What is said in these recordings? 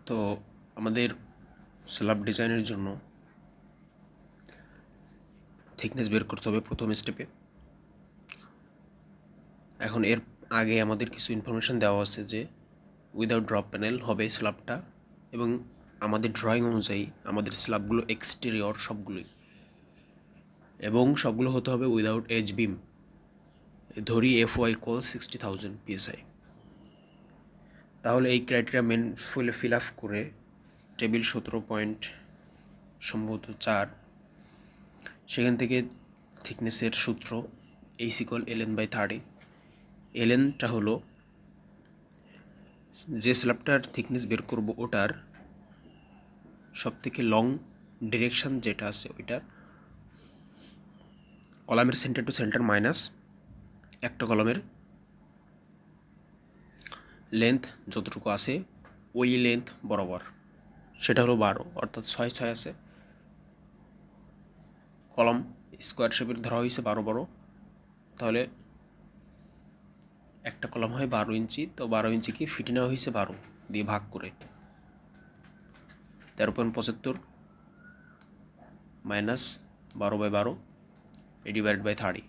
তো আমাদের স্ল্যাব ডিজাইনের জন্য থিকনেস বের করতে হবে প্রথম স্টেপে। এখন এর আগে আমাদের কিছু ইনফরমেশান দেওয়া আছে যে উইদাউট ড্রপ প্যানেল হবে স্ল্যাবটা, এবং আমাদের ড্রয়িং অনুযায়ী আমাদের স্ল্যাবগুলো এক্সটেরিয়র সবগুলোই, এবং সবগুলো হতে হবে উইদাউট এজ বিম। ধরি FY ইকুয়াল 60,000 PSI। তাহলে এই ক্রাইটেরিয়া ফিল আপ করে টেবিল 17 সম্ভবত 4, সেখান থেকে থিকনেসের সূত্র H ইকুয়াল ln/30। lnটা হলো যে স্ল্যাবটার থিকনেস বের করব ওটার সবথেকে লং ডিরেকশান যেটা আছে ওইটার কলামের সেন্টার টু সেন্টার মাইনাস একটা কলামের লেন্থ যতটুকু আছে ওই লেন্থ বরাবর, সেটা হলো 12, অর্থাৎ 6 আছে। কলম স্কোয়ার শেপের ধরা হয়েছে 12 তাহলে একটা কলম হয় 12 ইঞ্চি। তো 12 ইঞ্চিকে ফিটে নেওয়া হয়েছে 12 দিয়ে ভাগ করে, 13.75 মাইনাস 12/12 ডিভাইড/30,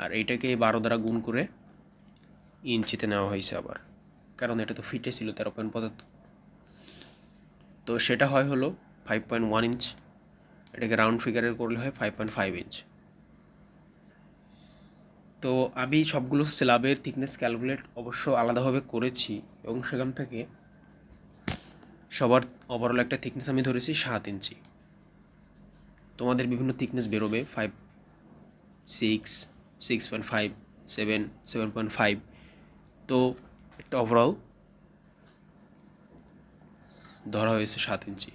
আর এইটাকে 12 দ্বারা গুণ করে ইঞ্চিতে নেওয়া হয়েছে আবার, কারণ এটা তো ফিটে ছিল 13.75। তো সেটা হলো 5.1 ইঞ্চ। এটাকে রাউন্ড ফিগারের করলে হয় 5.5 ইঞ্চ। তো আমি সবগুলো স্ল্যাবের থিকনেস ক্যালকুলেট অবশ্য আলাদাভাবে করেছি, এবং সেখান থেকে সবার ওভারঅল একটা থিকনেস আমি ধরেছি 7 ইঞ্চি। তোমাদের বিভিন্ন থিকনেস বেরোবে 5, 6, 6.5, 7, 7.5। তো একটা ওভারঅল ধরা হয়েছে 7 ইঞ্চি।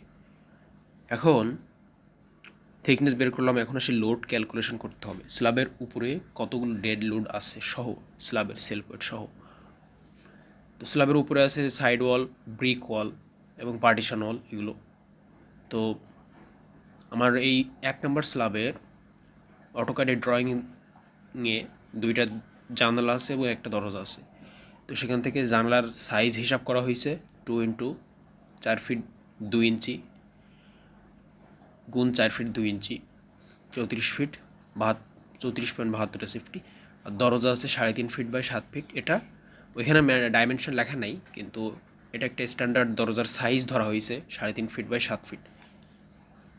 এখন থিকনেস বের করলাম, এখন আসে লোড ক্যালকুলেশন করতে হবে। স্ল্যাবের উপরে কতগুলো ডেড লোড আছে সহ, স্ল্যাবের সেলফ ওয়েট সহ। তো স্ল্যাবের উপরে আছে সাইড ওয়াল, ব্রিক ওয়াল এবং পার্টিশন ওয়াল, এগুলো। তো আমার এই 1 নম্বর স্ল্যাবের অটোক্যাডের ড্রয়িংয়ে 2টা জানালা আছে এবং একটা দরজা আছে। তো সেখান থেকে জানলার সাইজ হিসাব করা হয়েছে 2 × 4 ফিট 2 ইঞ্চি গুণ 4 ফিট 2 ইঞ্চি, 34 ফিট 34.72 সেফটি। আর দরজা আছে 3.5 ফিট বাই 7 ফিট। এটা ওইখানে ডাইমেনশন লেখা নাই, কিন্তু এটা একটা স্ট্যান্ডার্ড দরজার সাইজ ধরা হয়েছে 3.5 ফিট বাই 7 ফিট।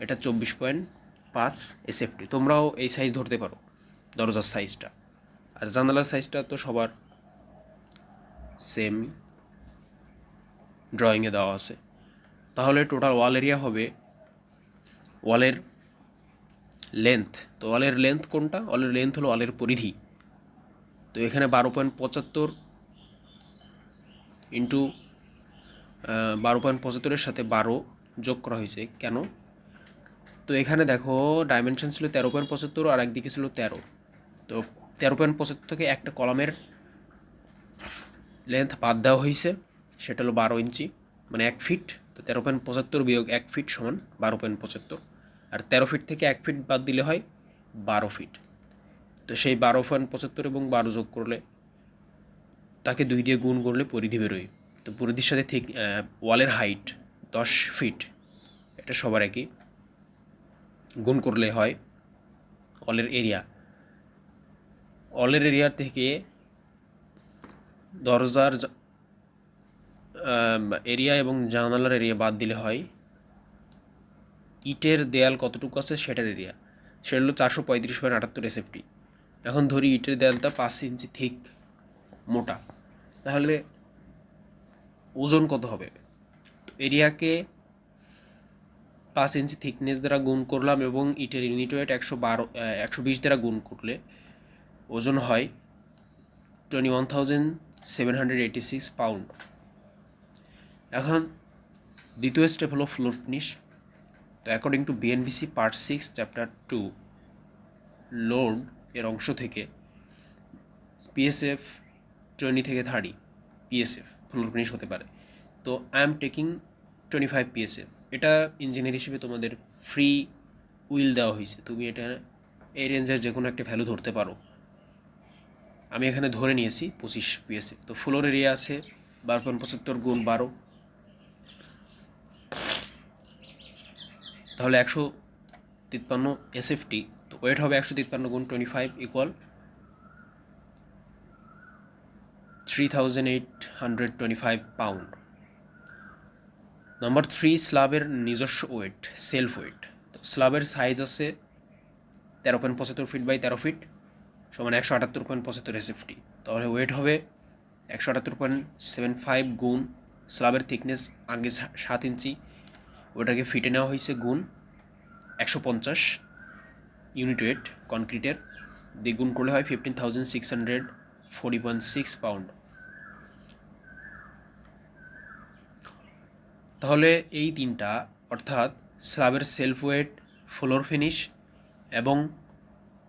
এটা 24.5 সেফটি। তোমরাও এই সাইজ ধরতে পারো দরজার সাইজটা। আর জানালার সাইজটা তো সবার সেম ড্রয়িংয়ে দেওয়া আছে। তাহলে টোটাল ওয়াল এরিয়া হবে, ওয়ালের লেন্থ, তো ওয়ালের লেন্থ কোনটা? ওয়ালের লেন্থ হলো ওয়ালের পরিধি। তো এখানে 12.75 ইন্টু 12.75 সাথে 12 যোগ করা হয়েছে। কেন? তো এখানে দেখো ডাইমেনশন ছিল 13.75 আর একদিকে ছিল 13। তো 13.75 থেকে একটা কলামের লেন্থ বাদ দেওয়া হয়েছে, সেটা হলো 12 ইঞ্চি, মানে 1 ফিট। তো 13.75 বিয়োগ 1 ফিট সমান 12.75। আর 13 ফিট থেকে 1 ফিট বাদ দিলে হয় 12 ফিট। তো সেই 12.75 এবং 12 যোগ করলে, তাকে 2 দিয়ে গুণ করলে পরিধি বেরোয়। তো পরিধির সাথে ঠিক ওয়ালের হাইট 10 ফিট, এটা সবার একই, গুণ করলে হয় ওয়ালের এরিয়া। ওয়ালের এরিয়া থেকে দরজার এরিয়া এবং জানালার এরিয়া বাদ দিলে হয় ইটের দেয়াল কতটুকু আছে সেটার এরিয়া, সেটা হলো 435.78 SFT। এখন ধরি ইটের দেয়ালটা 5 ইঞ্চি থিক মোটা, তাহলে ওজন কত হবে? তো এরিয়াকে 5 ইঞ্চি থিকনেস দ্বারা গুণ করলাম এবং ইটের ইউনিট ওয়েট 120 দ্বারা গুণ করলে ওজন হয় 21,786 পাউন্ড। এখন দ্বিতীয় স্টেপ হলো ফ্লোর ফিনিশ। তো according to BNBC part 6 chapter 2 load এর অংশ থেকে PSF 20 থেকে 30 PSF ফ্লোর ফিনিশ হতে পারে। তো আই এম টেকিং 25 PSF। এটা ইঞ্জিনিয়ার হিসেবে তোমাদের ফ্রি উইল দেওয়া হয়েছে, তুমি এটা এই রেঞ্জের যে কোনো একটা ভ্যালু ধরতে পারো। আমি এখানে ধরে নিয়েছি 25 PSF। তো ফ্লোর এরিয়া আছে 12.75 গুণ 12, তাহলে 153 এসএফটি, তো ওয়েট হবে 153 গুণ 25 ইকুয়াল 3825 পাউন্ড। নাম্বার 3, স্ল্যাবের নিজস্ব ওয়েট, সেলফ ওয়েট। তো স্ল্যাবের সাইজ আছে 13.75 ফিট বাই 13 ফিট সমান 178.75 এসএফটি। তাহলে ওয়েট হবে 178.75 গুণ স্ল্যাবের থিকনেস আগে 7 ইঞ্চি, ওটাকে ফিটে নেওয়া হয়েছে গুণ 150 ইউনিট ওয়েট কনক্রিটের, দ্বিগুণ করলে হয় 15,640.6 পাউন্ড। তাহলে এই তিনটা অর্থাৎ স্ল্যাবের সেলফ ওয়েট, ফ্লোর ফিনিশ এবং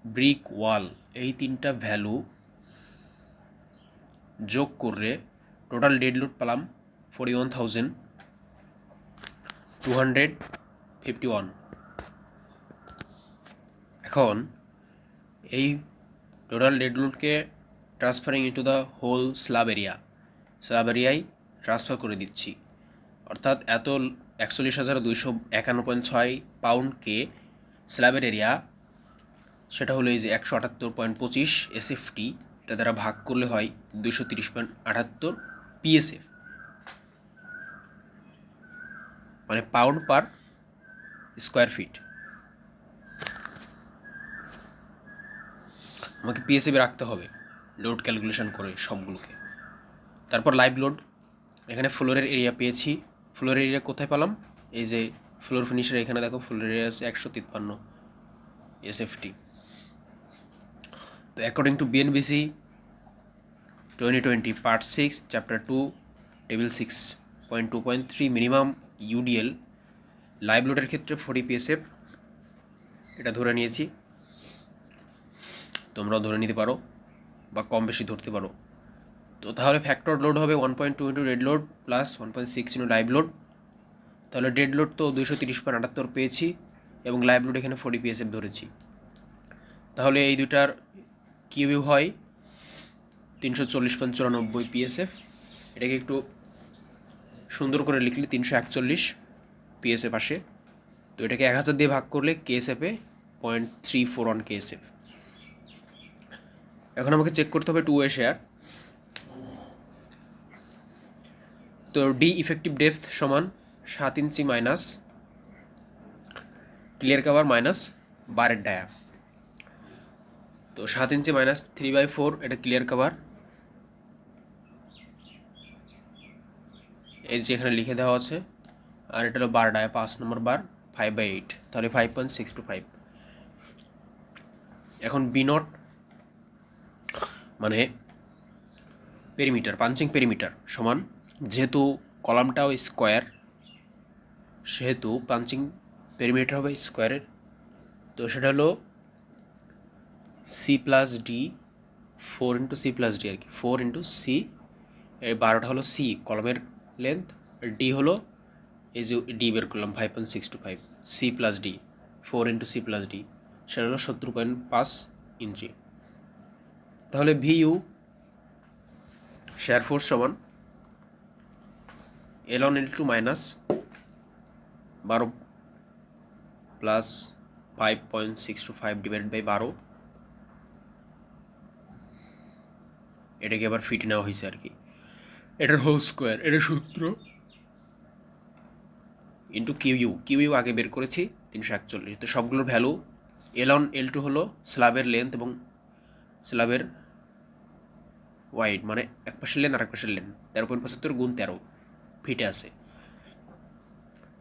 ব্রিক ওয়াল, এই তিনটা ভ্যালু যোগ করলে টোটাল ডেড লোড পেলাম 41,251। এখন এই টোটাল ডেড লোডকে transferring into the whole slab এরিয়ায় ট্রান্সফার করে দিচ্ছি। অর্থাৎ এত 41,251.6 পাউন্ডকে স্ল্যাবের এরিয়া, সেটা হলো এই যে 178.25 এসএফটি, এটা দ্বারা ভাগ করলে হয় 230.78 পিএসএফ, মানে পাউন্ড পার স্কোয়ার ফিট। আমাকে পিএসএফে রাখতে হবে লোড ক্যালকুলেশন করে সবগুলোকে। তারপর লাইভ লোড, এখানে ফ্লোরের এরিয়া পেয়েছি। ফ্লোরের এরিয়া কোথায় পেলাম? এই যে ফ্লোর ফিনিশের এখানে দেখো ফ্লোরের এরিয়া আছে 153 এসএফটি। তো according to BNBC 2020 part 6 chapter 2 table 6.2.3 minimum UDL live লোডের ক্ষেত্রে 40 পিএসএফ এটা ধরে নিয়েছি। তোমরাও ধরে নিতে পারো বা কম বেশি ধরতে পারো। তো তাহলে ফ্যাক্টর লোড হবে 1.2 into dead load plus 1.6 into live load. তাহলে ডেড লোড তো 230.78 পেয়েছি এবং লাইভ লোড এখানে 40 পিএসএফ ধরেছি। তাহলে এই দুটার কিউইউ হয় 340.94 পিএসএফ। এটাকে একটু সুন্দর করে লিখলে 341 পিএসএফ আসে। তো এটাকে 1000 দিয়ে ভাগ করলে কেএসএফে 0.341 কেএসএফ। এখন আমাকে চেক করতে হবে 2 ওয়ে শেয়ার। তো ডি ইফেক্টিভ ডেপথ সমান 7 ইঞ্চি মাইনাস ক্লিয়ার কভার মাইনাস বারের ডায়া। তো 7 ইঞ্চি মাইনাস 3/4 এটা ক্লিয়ার কভার, এই যে এখানে লিখে দেওয়া আছে, আর এটা হলো বার ডায়া 5 নম্বর বার 5/8, তাহলে 5.625। এখন বি নট মানে পেরিমিটার, পাঞ্চিং পেরিমিটার সমান, যেহেতু কলামটাও স্কোয়ার সেহেতু পাঞ্চিং পেরিমিটার হবে স্কোয়ারের। তো সেটা হলো C plus D, 4 into C plus D আর কি, 4 ইন্টু সি, এই 12টা হলো সি কলমের লেন্থ, ডি হলো এই যে ডি বের করলাম 5.625, C plus D 4 into C plus D, সেটা হলো 70.5 ইঞ্চি। তাহলে ভিইউ শেয়ার ফোর্স সমান L1 L2 minus 12 plus 5.625 divide by 12, এটাকে আবার ফিট নেওয়া হয়েছে আর কি, এটার হোল স্কোয়ার, এটা সূত্র ইন্টু কিউইউ আগে বের করেছি 341। তো সবগুলোর ভ্যালু L1 L2 হলো স্ল্যাবের লেন্থ এবং স্ল্যাবের ওয়াইড, মানে এক পাশের লেন্থ আর এক পাশের লেন্থ 13.75 গুণ 13 ফিটে আছে।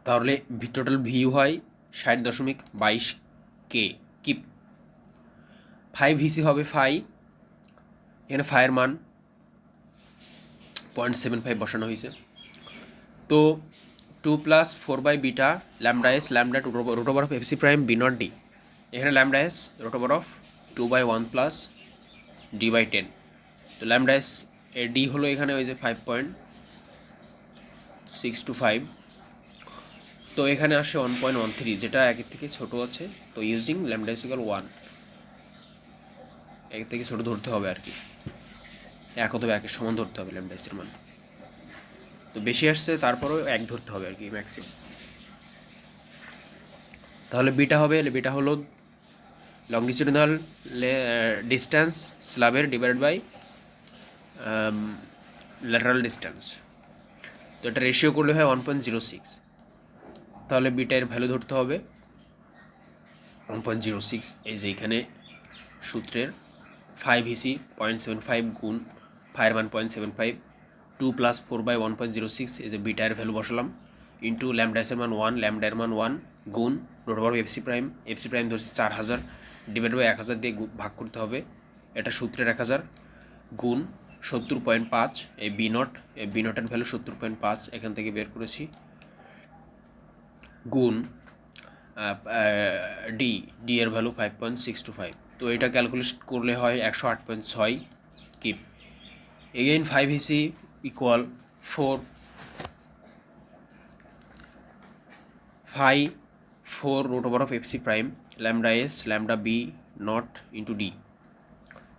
তাহলে টোটাল ভিউ হয় 60.22 কে কিপ। 5 ভিসি হবে 5, এখানে ফায়ের মান 0.75 বসানো হয়েছে। তো 2 plus 4 by beta lambda S lambda root over of FC prime B naught D, এখানে lambda S root over of 2/1 plus D by 10। তো ল্যামডা এস এর ডি হলো এখানে ওই যে 5.625, তো এখানে আসে 1.13, যেটা একের থেকে ছোটো আছে। তো ইউজিং ল্যামডা ইজ ইকুয়াল 1, এর থেকে ছোটো ধরতে হবে আর কি, এক অথবা একের সমান ধরতে হবে ল্যামডা এর মান। তো বেশি আসছে তারপরেও 1 ধরতে হবে আর কি ম্যাক্সিমাম। তাহলে বিটা হবে, বিটা হলো লঙ্গিটিউডিনাল ডিস্টেন্স স্ল্যাবের ডিভাইড বাই ল্যাটারাল ডিস্টেন্স। তো এটা রেশিও করলে হয় 1.06। তাহলে বিটার ভ্যালু ধরতে হবে 1.06। এই যে এখানে সূত্রের 5 0.75 গুণ 1.75 2 + 4/1.06, এই যে বিটার ভ্যালু বসালাম ইন্টু ল্যামডা এর মান 1, ল্যামডার মান 1 গুণ রোট এফসি প্রাইম ধরছি 4000 ডিভাইড বাই 1000 দিয়ে ভাগ করতে হবে। এটা সূত্রের 1000 গুণ 70.5, এই বি নটের ভ্যালু 70.5 এখান থেকে বের করেছি, গুণ ডি এর ভ্যালু 5.625। তো এটা ক্যালকুলেট করলে হয় 108.6 kip. Again 5 equal 4 √FC prime lambda S lambda B naught into D.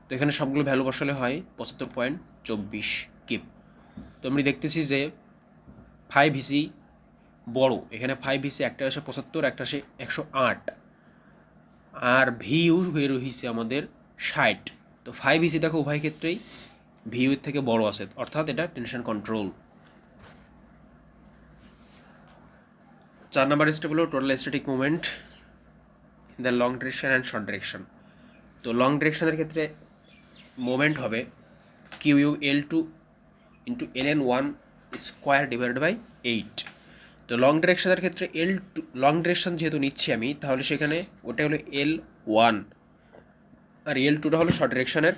তো এখানে সবগুলো ভ্যালু বসালে হয় 75.24 কিপ। তো আমি দেখতেছি যে 5 বড়, এখানে 5 একটা আসে 75, একটা আসে 108, আর ভিউ বের হয়েছে আমাদের 60। তো 5 দেখো উভয় ক্ষেত্রেই ভিউ থেকে বড় আছে, অর্থাৎ এটা টেনশন কন্ট্রোল। 4 নাম্বার স্টেপ হলো total static movement in the long direction and short direction. তো লং ডিরেকশনের ক্ষেত্রে মোমেন্ট হবে QU L2 into LN1 square divided by 8। তো লং ডিরেকশনের ক্ষেত্রে L2 লং ডিরেকশন যেহেতু নিচ্ছি আমি, তাহলে সেখানে ওটা হলো L1 আর L2টা হলো শর্ট ডিরেকশনের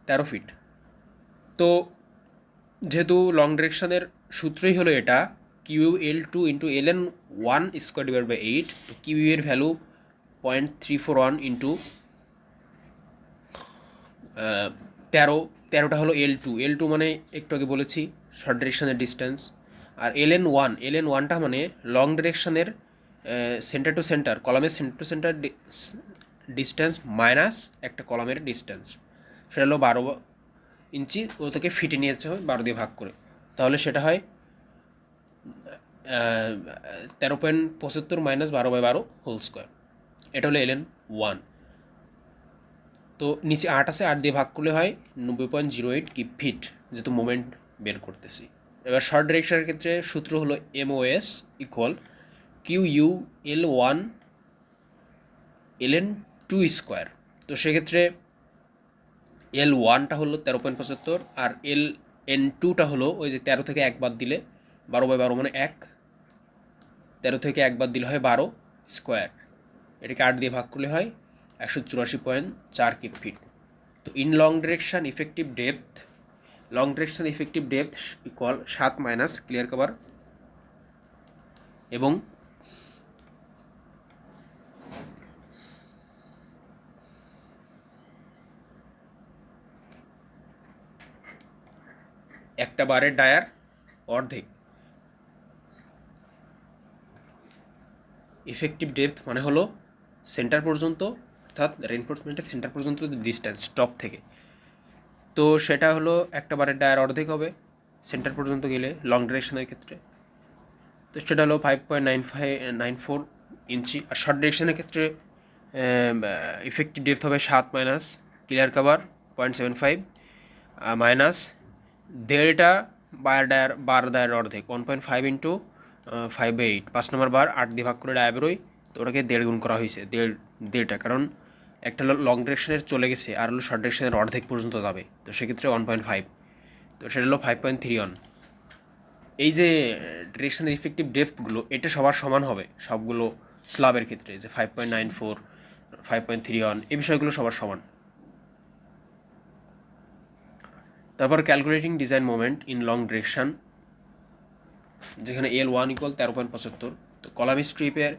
13 ফিট। তো যেহেতু লং ডিরেকশনের সূত্রই হলো এটা QL2 into LN1 square divide by 8। তো কিউ এর ভ্যালু 0.341 ইন্টু 13টা হলো L2 মানে একটু আগে বলেছি শর্ট ডিরেকশনের ডিস্টেন্স, আর LN1টা মানে লং ডিরেকশনের সেন্টার টু সেন্টার, কলামের centre to centre distance minus একটা কলামের ডিস্টেন্স, সেটা হলো 12 ইঞ্চি, ও থেকে ফিটে নিয়েছে হয় 12 দিয়ে ভাগ করে, তাহলে সেটা হয় 13.75 মাইনাস 12/12 হোল স্কোয়ার। এটা হলো LN1। তো নিচে 8 আছে, 8 দিয়ে ভাগ করলে হয় 90.08 কিপ ফিট, যেহেতু মোমেন্ট বের করতেছি। এবার শর্ট ডিরেকশনের ক্ষেত্রে সূত্র হলো MOS equal QUL1 LN2 square. তো সেক্ষেত্রে L1টা হলো 13.75, আর LN2টা হলো ওই যে 13 থেকে 1 বাদ দিলে 12/12 মানে 1, 13 থেকে 1 বাদ দিলে হয় 12 স্কোয়ার, এটাকে 8 দিয়ে ভাগ করলে হয় 184.4 কিপ ফিট। তো in long direction effective depth equal 7 minus clear cover এবং একটা বারের ডায়ার অর্ধেক। ইফেক্টিভ ডেপথ মানে হলো সেন্টার পর্যন্ত, অর্থাৎ রেইনফোর্সমেন্টের সেন্টার পর্যন্ত ডিস্টেন্স টপ থেকে। তো সেটা হলো একটা বারের ডায়ার অর্ধেক হবে সেন্টার পর্যন্ত গেলে লং ডিরেকশনের ক্ষেত্রে। তো সেটা হলো 5.9594 ইঞ্চি। আর শর্ট ডিরেকশনের ক্ষেত্রে ইফেক্টিভ ডেপথ হবে 7 মাইনাস ক্লিয়ার কাভার 0.75 মাইনাস দেড়টা বার ডায়ার অর্ধেক 1.5 ইন্টু 5/8, 5 নম্বর বার 8 দিয়ে ভাগ করে ডায়া বেরোয়। তো ওটাকে 1.5 গুণ করা হয়েছে, দেড়টা, কারণ একটা লং ডিরেকশনের চলে গেছে আর হলো শর্ট ডিরেকশনের অর্ধেক পর্যন্ত যাবে, তো সেক্ষেত্রে 1.5, তো সেটা হলো 5.31। এই যে ডিরেকশনের ইফেক্টিভ ডেপথগুলো এটা সবার সমান হবে, সবগুলো স্ল্যাবের ক্ষেত্রে যে 5.94, 5.31 এই বিষয়গুলো সবার সমান। তারপর calculating design moment in long direction, যেখানে L1 ইকুয়াল 13.75। তো কলাম স্ট্রিপের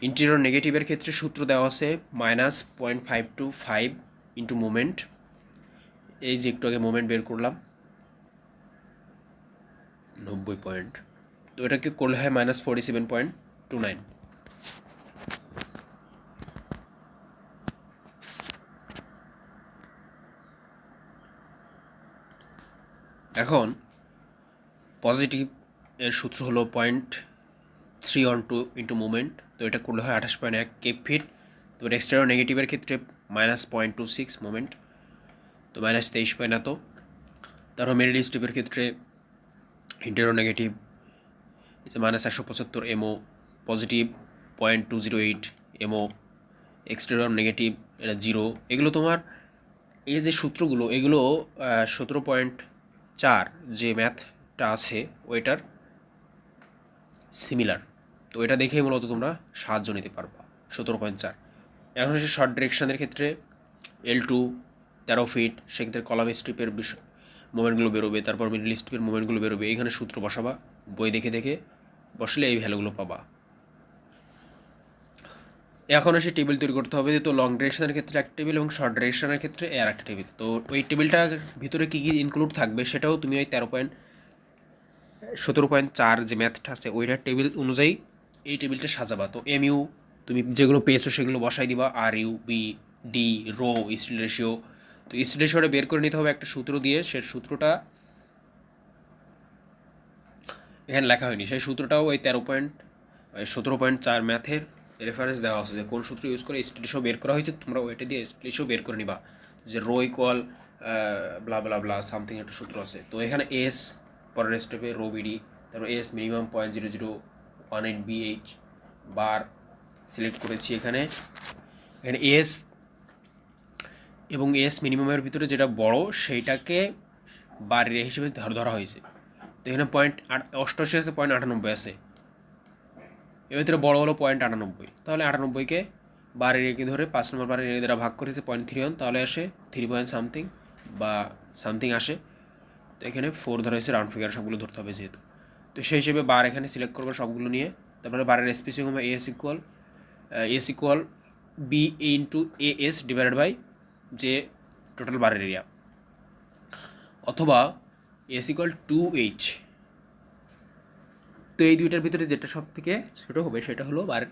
ইন্টেরিয়র নেগেটিভের ক্ষেত্রে সূত্র দেওয়া আছে -0.525 ইন্টু মোমেন্ট। এই যে একটু আগে মোমেন্ট বের করলাম 90 পয়েন্ট, তো এটাকে করলে হয় -47.29। এখন পজিটিভ এর সূত্র হলো 3 ইন্টু মুভমেন্ট, তো এটা করলে হয় 28.1 কেপ ফিট। তো এক্সটেরিয়র নেগেটিভের ক্ষেত্রে -0.26 মুভমেন্ট, তো -23 এত। তারপর মিডল স্ট্রিপের ক্ষেত্রে ইন্টেরিয়র নেগেটিভ -175 এমও, পজিটিভ 0.208 এমও, এক্সটেরিয়র নেগেটিভ এটা 0। এগুলো তোমার এই যে সূত্রগুলো এগুলো 17.4 যে ম্যাথটা আছে ওইটার সিমিলার, তো এটা দেখেই মূলত তোমরা সাহায্য নিতে পারবা। 17.4। এখন হচ্ছে শর্ট ডিরেকশনের ক্ষেত্রে L2 13 ফিট, সেক্ষেত্রে কলাম স্ট্রিপের মোমেন্টগুলো বেরোবে, তারপর মিডল স্ট্রিপের মোমেন্টগুলো বেরোবে। এইখানে সূত্র বসাবা, বই দেখে দেখে বসলে এই ভ্যালুগুলো পাবা। এখন এসে টেবিল তৈরি করতে হবে। তো লং ডিরেকশনের ক্ষেত্রে একটা টেবিল এবং শর্ট ডিরেকশনের ক্ষেত্রে আর একটা টেবিল। তো ওই টেবিলটার ভিতরে কী কী ইনক্লুড থাকবে সেটাও তুমি ওই 17.4 যে ম্যাথটা আছে ওইটার টেবিল অনুযায়ী এই টেবিলটা সাজাবা। তো MU তুমি যেগুলো পেয়েছো সেগুলো বসাই দিবা, RU, B, D, rho, steel ratio. তো স্টিল রেশিওটা বের করে নিতে হবে একটা সূত্র দিয়ে, সে সূত্রটা এখানে লেখা হয়নি, সেই সূত্রটাও ওই 17.4 ম্যাথের রেফারেন্স দেওয়া আছে যে কোন সূত্র ইউজ করে স্টিল রেশিও বের করা হয়েছে। তোমরা ওইটা দিয়ে স্টিল রেশিও বের করে নিবা, যে রো ইকুয়াল ব্লা ব্লা ব্লা সামথিং একটা সূত্র আছে। তো এখানে এস পরের স্টেপে রো বিডি, তারপর এস মিনিমাম 0.0018 BH বার সিলেক্ট করেছি। এখানে এখানে এস এবং এস মিনিমামের ভিতরে যেটা বড় সেইটাকে বার এরিয়া হিসেবে ধরা হয়েছে। তো এখানে 0.88 আছে, 0.98 আছে, এর ভিতরে বড় হলো 0.98, তাহলে 98কে বার এরিয়াকে ধরে 5 নম্বর বার এরিয়া দ্বারা ভাগ করেছে 0.31, তাহলে আসে 3 পয়েন্ট সামথিং বা সামথিং আসে। তো এখানে 4 ধরা হয়েছে, রাউন্ড ফিগার সবগুলো ধরতে হবে যেহেতু। তো সেই হিসেবে বার এখানে সিলেক্ট করবো সবগুলো নিয়ে। তারপরে বারের স্পেসিং হবে S equal B into AS divided by যে টোটাল বারের এরিয়া, অথবা এস ইকুয়াল 2H। তো এই দুইটার ভিতরে যেটা সব থেকে ছোটো হবে সেটা হলো বার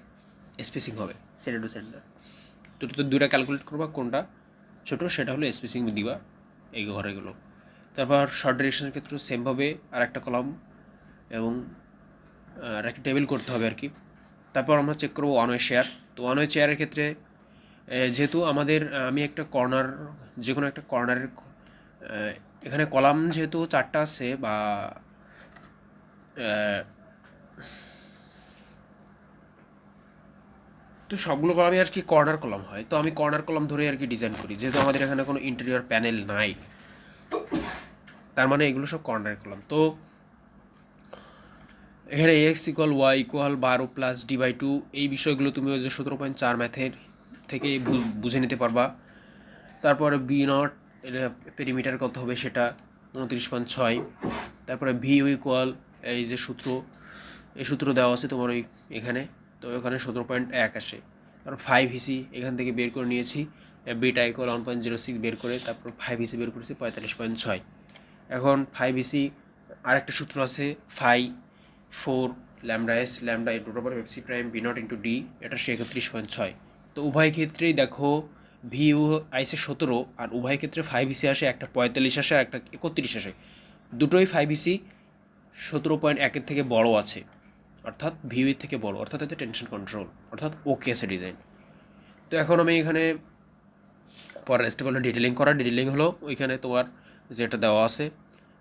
স্পেসিং হবে সেন্টার টু সেন্টার। তো দুইটা ক্যালকুলেট করবা কোনটা ছোটো সেটা হলো স্পেসিং দিবা এই ঘরেগুলো। তারপর শর্ট ডিরেকশনের ক্ষেত্রে সেমভাবে আর একটা কলাম এবং আর একটা টেবিল করতে হবে আর কি। তারপর আমরা চেক করবো ওয়ান ওয়ে শেয়ার। তো ওয়ান ওয়ে চেয়ারের ক্ষেত্রে যেহেতু আমাদের আমি একটা কর্নার, যে কোনো একটা কর্নারের এখানে কলাম যেহেতু 4টা আছে বা তো সবগুলো কলামই আর কি কর্নার কলাম হয়। তো আমি কর্নার কলাম ধরে আর কি ডিজাইন করি, যেহেতু আমাদের এখানে কোনো ইন্টেরিয়র প্যানেল নাই, তার মানে এগুলো সব কর্নার কলাম। তো এখানে x equal Y equal 12 + d/2 এই বিষয়গুলো তুমি ওই যে 17.4 ম্যাথের থেকে বুঝে নিতে পারবা। তারপরে B0 এটা পেরিমিটার কত হবে সেটা 29.6। তারপরে VU ইকুয়াল এই যে সূত্র, এই সূত্র দেওয়া আছে তোমার ওই এখানে, তো এখানে 17.1 আসে। তারপর 5EC এখান থেকে বের করে নিয়েছি, বিটা ইকুয়াল 1.06 বের করে তারপর 5EC বের করেছি 45.6। এখন 5EC আরেকটা সূত্র আছে 4 λS lambda root over FC prime B0 into D, এটা 31.6। তো উভয় ক্ষেত্রেই দেখো ভিউ আইসে 17 আর উভয় ক্ষেত্রে 5EC আসে, একটা 45 আসে আর একটা 31 আসে। দুটোই 5EC 17.1 থেকে বড় আছে, অর্থাৎ ভিউ থেকে বড়, অর্থাৎ এতে টেনশন কন্ট্রোল, অর্থাৎ ওকে আছে ডিজাইন। তো এখন আমি এখানে পরের স্টেপ হলো ডিটেলিং করা। ডিটেলিং হলো ওইখানে তোমার যেটা দেওয়া আছে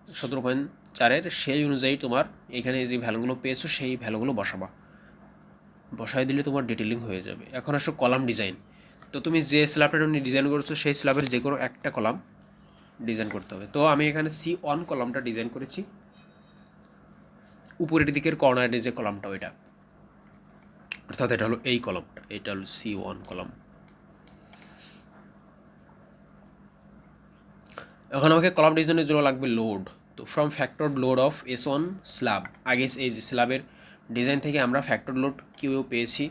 17.4 সেই অনুযায়ী তোমার এখানে যে ভ্যালুগুলো পেয়েছো সেই ভ্যালুগুলো বসাই দিলে তোমার ডিটেলিং হয়ে যাবে। এখন আসো কলাম ডিজাইন। তো তুমি যে স্ল্যাবটা ডিজাইন করছো সেই স্ল্যাবের যে কোনো একটা কলাম ডিজাইন করতে হবে। তো আমি এখানে C1 কলামটা ডিজাইন করেছি, উপরের দিকের কর্নারে যে কলামটা ওইটা, অর্থাৎ এটা হলো এই কলামটা, এটা হলো C1 কলাম। এখন আমাকে কলাম ডিজাইনের জন্য লাগবে লোড। তো from factor load of S1 slab, আগে এই যে স্ল্যাবের ডিজাইন থেকে আমরা ফ্যাক্টর লোড কিউ পেয়েছি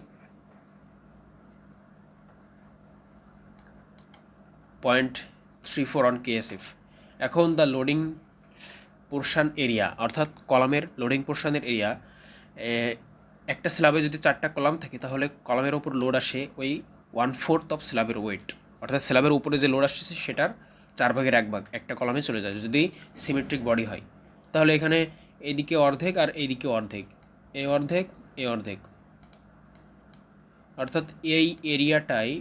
0.34 অন KSF। এখন দ্য লোডিং পোর্শন এরিয়া, অর্থাৎ কলামের লোডিং পোর্শনের এরিয়া, একটা স্ল্যাবে যদি 4টা কলাম থাকে তাহলে কলামের ওপর লোড আসে ওই 1/4 অফ স্ল্যাবের ওয়েট, অর্থাৎ স্ল্যাবের উপরে যে লোড আসছে সেটার 4/1 একটা কলামে চলে যায় যদি সিমেট্রিক বডি হয়। তাহলে এখানে এইদিকে অর্ধেক আর এইদিকে অর্ধেক, এই অর্ধেক এই অর্ধেক, অর্থাৎ এই এরিয়াটাই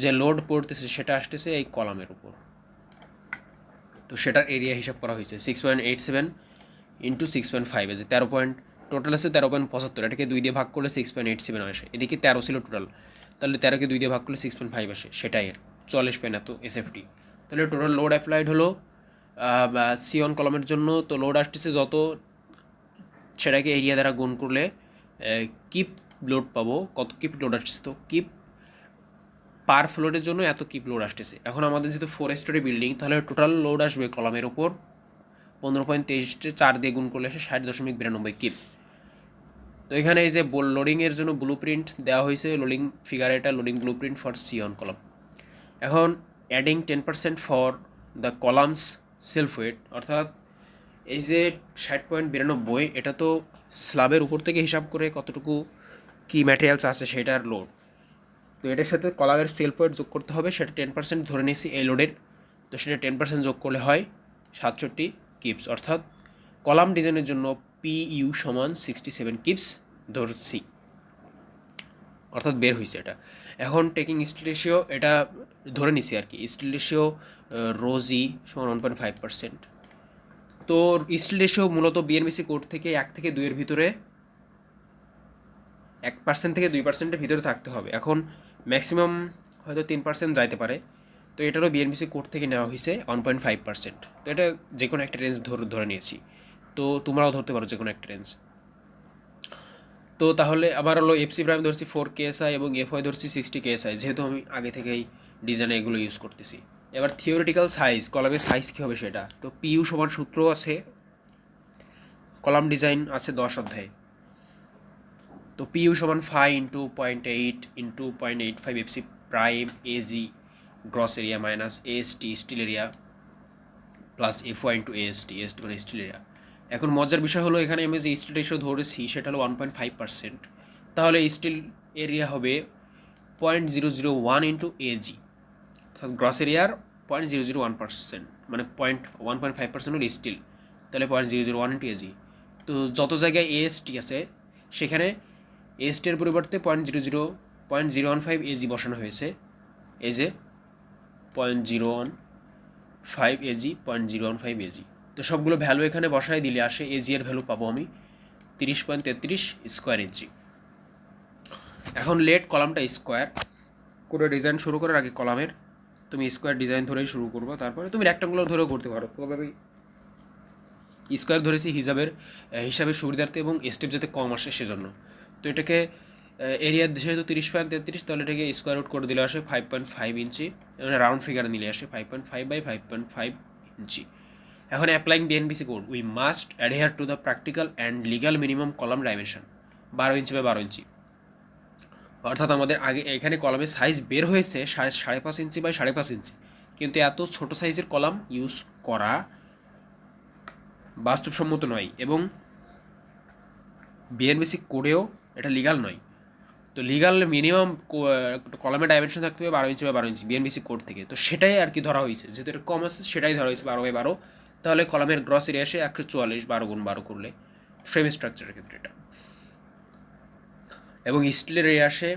যে লোড পড়তেছে সেটা আসতেছে এই কলামের উপর। তো সেটার এরিয়া হিসাব করা হয়েছে 6.87 ইন্টু 6.5 আছে 13 টোটাল আছে 13.75, এটাকে 2 দিয়ে ভাগ করলে 6.87 আসে, এদিকে 13 ছিল টোটাল, তাহলে 13কে 2 দিয়ে ভাগ করলে 6.5 আসে, সেটাই 44 পেন এত এসএফটি। তাহলে টোটাল লোড অ্যাপ্লাইড হলো সিওন কলমের জন্য, তো লোড আসতেছে যত সেটাকে এরিয়া দ্বারা গুণ করলে কিপ লোড পাবো, কত কিপ লোড আসছে, তো কিপ পার ফ্লোরের জন্য এত কিপ লোড আসতেছে। এখন আমাদের যেহেতু 4 স্টোরি বিল্ডিং, তাহলে টোটাল লোড আসবে কলামের ওপর 15.23 4 দিয়ে গুণ করলে আসে 60.92 কিপ। তো এখানে এই যে লোডিংয়ের জন্য ব্লু প্রিন্ট দেওয়া হয়েছে, লোডিং ফিগার, এটা লোডিং ব্লু প্রিন্ট ফর সিওন কলাম। এখন adding 10% for the columns self weight, অর্থাৎ এই যে 60.92 এটা তো স্ল্যাবের উপর থেকে হিসাব করে কতটুকু কি ম্যাটেরিয়ালস আছে সেটার লোড, তো এটার সাথে কলামের সেলফ ওয়েট যোগ করতে হবে, সেটা 10% ধরে নিয়েছি এই লোডের, তো সেটা 10% যোগ করলে হয় 67 কিপস, অর্থাৎ কলাম ডিজাইনের জন্য PU সমান 67 কিপস ধরছি, অর্থাৎ বের হয়েছে এটা। এখন টেকিং স্টিল রেশিও এটা ধরে নিছি আর কি, স্টিল রেশিও রোজি সমান 1.5%। তো স্টিল রেশিও মূলত বিএনবিসি কোড থেকে 1 থেকে 2-এর ভিতরে 1% থেকে 2%-এর ভিতরে থাকতে হবে। এখন ম্যাক্সিমাম হয়তো 3% যাইতে পারে, তো এটারও বিএনবিসি কোড থেকে নেওয়া হয়েছে 1.5%। তো এটা যে কোনো একটা রেঞ্জ ধরে নিয়েছি, তো তোমরাও ধরতে পারো যে কোনো একটা রেঞ্জ। তো তাহলে আবার হলো এফসি প্রাইম ধরছি 4 KSI এবং এফওয়াই ধরছি 60 KSI, যেহেতু আমি আগে থেকেই ডিজাইনে এগুলো ইউজ করতেছি। এবার থিওরিটিক্যাল সাইজ, কলামের সাইজ কী হবে সেটা, তো পিইউ সমান সূত্র আছে, কলাম ডিজাইন আছে 10 অধ্যায়ে। তো পিইউ সমান 5 into 0.8 into 0.85 FC prime AG gross area minus AST steel area plus FY into AST, AST মানে স্টিল এরিয়া। এখন মজার বিষয় হলো এখানে আমি যে স্টিল রেশিও ধরেছি সেটা হলো 1.5%, তাহলে স্টিল এরিয়া হবে 0.001 ইন্টু এজি, অর্থাৎ গ্রস এরিয়ার 0.001%, মানে 1.5% হলো স্টিল, তাহলে 0.001 ইন্টু এজি। তো যত জায়গায় এএসটি আছে সেখানে এএসটির পরিবর্তে 0.015 এজি বসানো হয়েছে, এই যে 0.015 এজি, 0.015 এজি। তো সবগুলো ভ্যালু এখানে বসায় দিলে আসে এজি এর ভ্যালু পাবো আমি 30.33 স্কোয়ার ইঞ্চি। এখন লেট কলামটা স্কোয়ার করে ডিজাইন শুরু করার আগে কলামের তুমি স্কোয়ার ডিজাইন ধরেই শুরু করবো, তারপরে তুমি রেক্টাঙ্গুলার ধরেও করতে পারো, তবে আমি স্কোয়ার ধরেছি হিসাবের সুবিধার্থে এবং স্টেপ যাতে কম আসে সেজন্য। তো এটাকে এরিয়ার যেহেতু 30.33, তাহলে এটাকে স্কোয়ার রুট করে দিলে আসে 5.5 ইঞ্চি, মানে রাউন্ড ফিগার নিলে আসে 5.5 বাই 5.5 ইঞ্চি। এখন applying BNBC code, we must adhere to the practical and legal minimum column dimension 12 inch by 12 inch, অর্থাৎ আমাদের আগে এখানে কলামের সাইজ বের হয়েছে 5.5 ইঞ্চি বাই 5.5 ইঞ্চি, কিন্তু এত ছোট সাইজের কলাম ইউজ করা বাস্তবসম্মত নয় এবং বিএনবিসি কোডেও এটা লিগাল নয়। তো লিগাল মিনিমাম কলামের ডাইমেনশন থাকতে হবে 12 ইঞ্চি বা 12 ইঞ্চি বিএনবিসি কোড থেকে, তো সেটাই আর কি ধরা হয়েছে, যেহেতু এটা কম আছে সেটাই ধরা হয়েছে 12/12। তাহলে কলামের গ্রস এরিয়া আসে 144, 12x12 করলে ফ্রেম স্ট্রাকচারের ক্ষেত্রে এটা, এবং স্টিলের এরিয়া আসে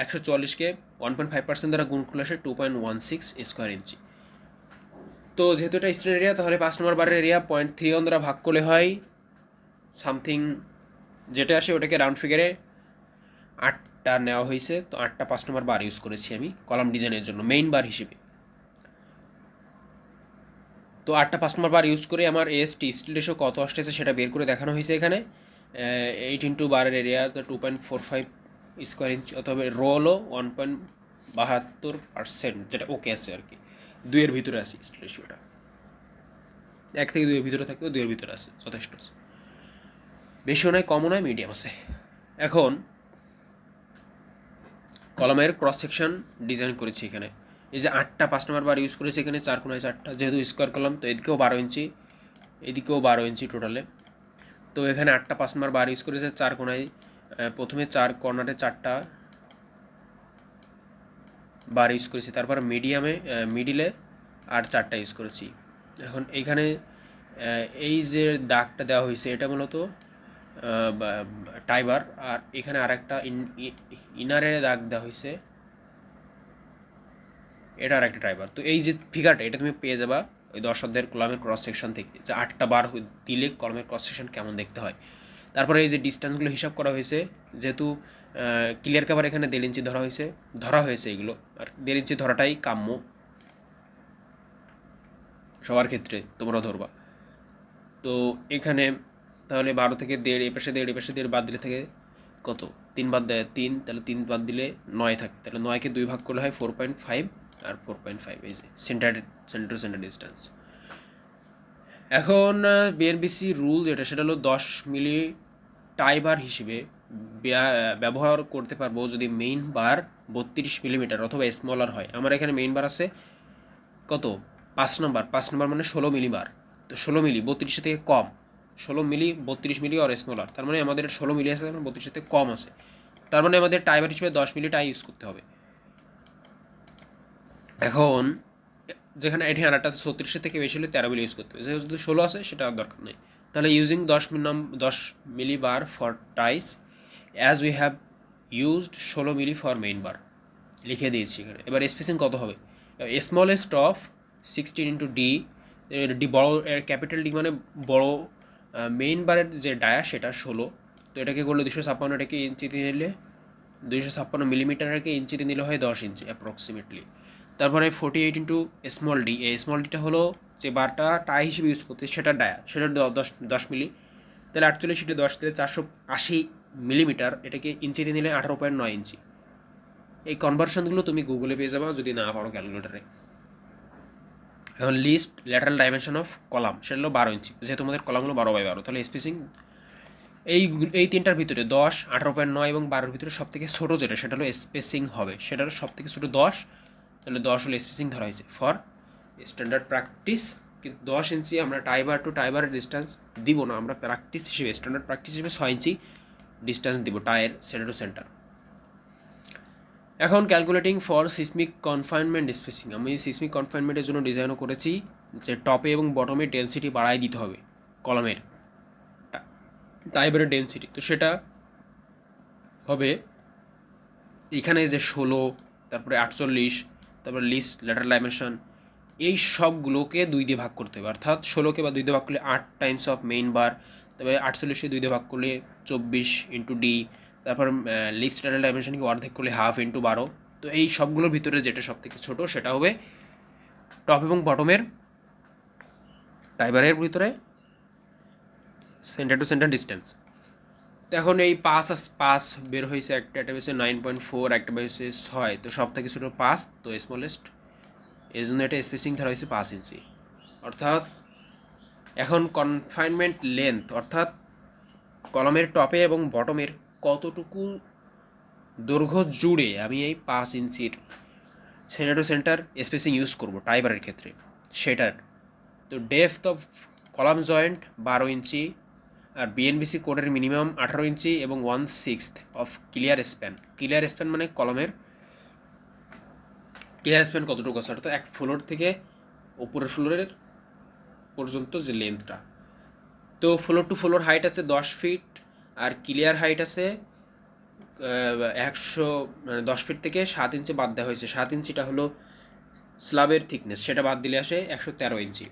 144কে 1.5% দ্বারা গুণ করলে আসে 2.16 স্কোয়ার ইঞ্চি। তো যেহেতু এটা স্টিলের এরিয়া, তাহলে 5 নম্বর বারের এরিয়া 0.31 দ্বারা ভাগ করলে হয় সামথিং, যেটা আসে ওটাকে রাউন্ড ফিগারে 8টা নেওয়া হয়েছে, তো 8টা 5 নম্বর বার ইউজ করেছি আমি কলাম ডিজাইনের জন্য মেইন বার হিসেবে। তো 8টা 5 নম্বর বার ইউজ করে আমার এএসটি স্টিল রেশিও কত আসতেছে সেটা বের করে দেখানো হয়েছে এখানে। 8 ইন্টু বারের এরিয়া তো 2.45 স্কোয়ার ইঞ্চ, অথবা রো হলো 1.72%, যেটা ওকে আছে আর কি, 2-এর ভিতরে আছে স্টিল রেশিওটা, 1 থেকে 2-এর ভিতরে থাকলেও 2-এর ভিতরে আছে, যথেষ্ট আছে, বেশিও নয় কমও নয়, মিডিয়াম আছে। এখন কলমের ক্রস সেকশন ডিজাইন করেছি এখানে, এই যে 8টা 5 নম্বর বার ইউজ করেছি এখানে 4 কোণায় 4টা, যেহেতু স্কোয়ার কলম তো এদিকেও 12 ইঞ্চি এদিকেও 12 ইঞ্চি টোটালে। তো এখানে 8টা 5 নম্বর বার ইউজ করেছে 4 কোণায়, প্রথমে 4 কর্নারে 4টা বার ইউজ করেছি, তারপর মিডিলে আর 4টা ইউজ করেছি। এখন এইখানে এই যে দাগটা দেওয়া হয়েছে এটা মূলত টাইবার, আর এখানে আর একটা ইনারের দাগ দেওয়া হয়েছে, এটা আর একটা টাইবার। তো এই যে ফিগারটা এটা তুমি পেয়ে যাবা ওই 10 অধ্যায়ের কলামের ক্রস সেকশন থেকে, যে 8টা বার দিলে কলমের ক্রস সেকশন কেমন দেখতে হয়। তারপরে এই যে ডিস্টেন্সগুলো হিসাব করা হয়েছে, যেহেতু ক্লিয়ার কাভার এখানে 1.5 ইঞ্চি ধরা হয়েছে এগুলো, আর 1.5 ইঞ্চি ধরাটাই কাম্য সবার ক্ষেত্রে, তোমরা ধরবা। তো এখানে তাহলে 12 থেকে 1.5, এপাশে 1.5 এপাশে 1.5 বাদ দিলে থেকে কত, 3 বাদ দেয় 3, তাহলে 3 বাদ দিলে 9 থাকে, তাহলে 9কে 2 ভাগ করলে হয় 4.5 আর 4.5, এই যে সেন্টার টু সেন্টার ডিস্টেন্স। এখন বিএনবিসি রুল যেটা সেটা হলো 10 মিলি টাইবার হিসেবে ব্যবহার করতে পারবো যদি মেইন বার 32 মিলিমিটার অথবা স্মলার হয়। আমার এখানে মেইন বার আছে কত, 5 নম্বর মানে 16 মিলি বার। তো 16 মিলি 32 থেকে কম, 16 মিলি 32 মিলি আর স্মলার, তার মানে আমাদের 16 মিলি আছে, 32 থেকে কম আছে, তার মানে আমাদের টাইবার হিসেবে 10 মিলি টাই ইউজ করতে হবে। এখন যেখানে এটি আনারটা 36 থেকে বেশি হলে 13 মিলি ইউজ করতে হবে, যেহেতু 16 আছে সেটা আর দরকার নেই। তাহলে using 10 milli bar for ties as we have used 16 milli for main bar, লিখে দিয়েছি এখানে। এবার স্পেসিং কত হবে, smallest of 16 into D, D বড়, ক্যাপিটাল ডি মানে বড়, মেইন বারের যে ডায়া সেটা 16, তো এটাকে করলে 256, এটাকে ইঞ্চিতে নিলে 256 মিলিমিটারকে ইঞ্চিতে নিলে হয় 10 ইঞ্চি অ্যাপ্রক্সিমেটলি। তারপরে 48 ইন্টু স্মল ডি, এই স্মল ডিটা হলো যে বারটা টাই হিসেবে ইউজ করতে সেটা ডায়া, সেটা 10 মিলি, তাহলে 48 ইন্টু 10 তাহলে 480 মিলিমিটার, এটাকে ইঞ্চিতে নিলে 18.9 ইঞ্চি। এই কনভার্সনগুলো তুমি গুগলে পেয়ে যাবে যদি না পারো ক্যালকুলেটারে। এখন least lateral dimension of column, সেটা হলো 12 ইঞ্চি, যেহেতু তোমাদের কলামগুলো 12x12, তাহলে স্পেসিং এই তিনটার ভিতরে 10, 18.9 এবং 12-র ভিতরে সব থেকে ছোটো যেটা সেটা হলো স্পেসিং হবে, সেটার সব থেকে ছোটো 10, তাহলে 10 হলো স্পেসিং ধরা হয়েছে ফর স্ট্যান্ডার্ড প্র্যাকটিস। কিন্তু 10 ইঞ্চি আমরা টাইবার টু টাইবারের ডিস্টেন্স দিব না, আমরা প্র্যাকটিস হিসেবে স্ট্যান্ডার্ড প্র্যাকটিস হিসেবে 6 ইঞ্চি ডিস্টেন্স দিব টায়ার সেন্টার টু সেন্টার। এখন calculating for seismic confinement spacing, আমি সিসমিক কনফাইনমেন্টের জন্য ডিজাইনও করেছি যে টপে এবং বটমে ডেন্সিটি বাড়াই দিতে হবে কলমের টাইবারের ডেন্সিটি, তো সেটা হবে এখানে যে 16, তারপরে 48, তারপরে লিস্ট ল্যাটারাল ডাইমেনশন, এই সবগুলোকে 2 দিয়ে ভাগ করতে হবে, অর্থাৎ 16কে বা 2 দিয়ে ভাগ করলে 8 টাইমস অফ মেইন বার, তারপরে 48কে 2 দিয়ে ভাগ করলে 24 ইন্টু ডি, তারপর লিস্ট ল্যাটারাল ডাইমেনশনকে অর্ধেক করলে হাফ ইন্টু 12। তো এই সবগুলোর ভিতরে যেটা সব থেকে ছোটো সেটা হবে টপ এবং বটমের টাইবারের ভিতরে সেন্টার টু সেন্টার ডিস্টেন্স। তো এখন এই পাস বের হয়েছে, একটা হয়েছে 9.4, একটা বের হয়েছে 6, তো সব থেকে ছোটো 5, তো স্মলেস্ট, এই জন্য এটা স্পেসিং ধরা হয়েছে 5 ইঞ্চি। অর্থাৎ এখন কনফাইনমেন্ট লেন্থ, অর্থাৎ কলমের টপে এবং বটমের কতটুকু দৈর্ঘ্য জুড়ে আমি এই 5 ইঞ্চির centre to centre spacing use করবো টাইবারের ক্ষেত্রে সেটার। তো depth of column joint 12 inch, আর বিএনবিসি কোডের মিনিমাম 18 ইঞ্চি এবং 1/6 অফ ক্লিয়ার স্প্যান মানে কলমের ক্লিয়ার স্প্যান কতটুকু আছে, অর্থাৎ এক ফ্লোর থেকে উপরের ফ্লোরের পর্যন্ত যে লেন্থটা। তো ফ্লোর টু ফ্লোর হাইট আছে 10 ফিট, আর ক্লিয়ার হাইট আছে 100, মানে 10 ফিট থেকে 7 ইঞ্চি বাদ দেওয়া হয়েছে, 7 ইঞ্চিটা হলো স্ল্যাবের থিকনেস, সেটা বাদ দিলে আসে 113 ইঞ্চি।